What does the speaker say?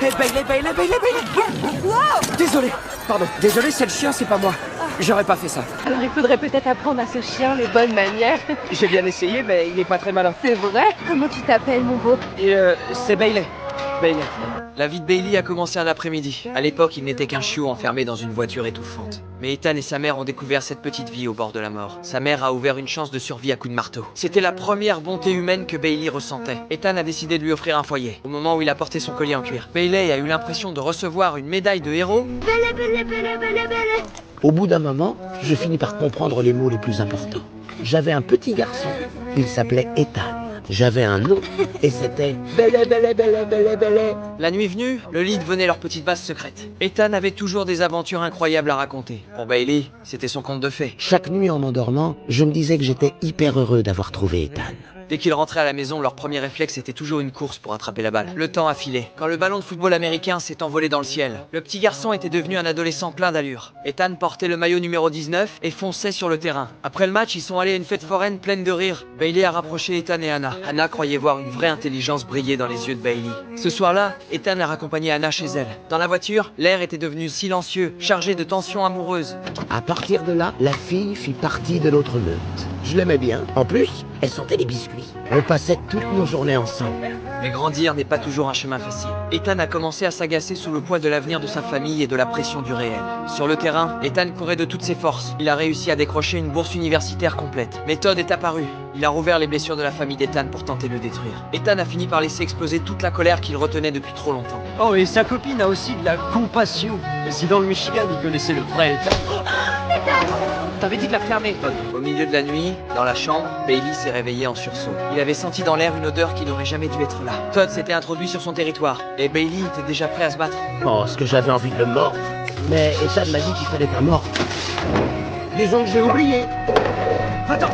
Hé, Bailey. Wow. Désolé. Pardon. Désolé, c'est le chien, c'est pas moi. J'aurais pas fait ça. Alors il faudrait peut-être apprendre à ce chien les bonnes manières. J'ai bien essayé, mais il est pas très malin. C'est vrai? Comment tu t'appelles, mon beau? Et c'est Bailey. Bailey. La vie de Bailey a commencé un après-midi. À l'époque, il n'était qu'un chiot enfermé dans une voiture étouffante. Mais Ethan et sa mère ont découvert cette petite vie au bord de la mort. Sa mère a ouvert une chance de survie à coups de marteau. C'était la première bonté humaine que Bailey ressentait. Ethan a décidé de lui offrir un foyer. Au moment où il a porté son collier en cuir, Bailey a eu l'impression de recevoir une médaille de héros. Au bout d'un moment, je finis par comprendre les mots les plus importants. J'avais un petit garçon, il s'appelait Ethan. J'avais un nom, et c'était Bele. La nuit venue, le lit devenait leur petite base secrète. Ethan avait toujours des aventures incroyables à raconter. Pour Bailey, c'était son conte de fées. Chaque nuit en m'endormant, je me disais que j'étais hyper heureux d'avoir trouvé Ethan. Dès qu'ils rentraient à la maison, leur premier réflexe était toujours une course pour attraper la balle. Le temps a filé. Quand le ballon de football américain s'est envolé dans le ciel, le petit garçon était devenu un adolescent plein d'allure. Ethan portait le maillot numéro 19 et fonçait sur le terrain. Après le match, ils sont allés à une fête foraine pleine de rire. Bailey a rapproché Ethan et Anna. Anna croyait voir une vraie intelligence briller dans les yeux de Bailey. Ce soir-là, Ethan a raccompagné Anna chez elle. Dans la voiture, l'air était devenu silencieux, chargé de tensions amoureuses. À partir de là, la fille fit partie de notre meute. Je l'aimais bien. En plus, elle sentait les biscuits. On passait toutes nos journées ensemble. Mais grandir n'est pas toujours un chemin facile. Ethan a commencé à s'agacer sous le poids de l'avenir de sa famille et de la pression du réel. Sur le terrain, Ethan courait de toutes ses forces. Il a réussi à décrocher une bourse universitaire complète. Mais Todd est apparu. Il a rouvert les blessures de la famille d'Ethan pour tenter de le détruire. Ethan a fini par laisser exploser toute la colère qu'il retenait depuis trop longtemps. Oh, et sa copine a aussi de la compassion. Et si dans le Michigan, il connaissait le vrai Ethan. T'avais dit de la fermer, Todd. Au milieu de la nuit, dans la chambre, Bailey s'est réveillé en sursaut. Il avait senti dans l'air une odeur qui n'aurait jamais dû être là. Todd s'était introduit sur son territoire, et Bailey était déjà prêt à se battre. Oh, ce que j'avais envie de le mordre. Mais Ethan m'a dit qu'il fallait pas mordre. Disons que j'ai oublié. Attends.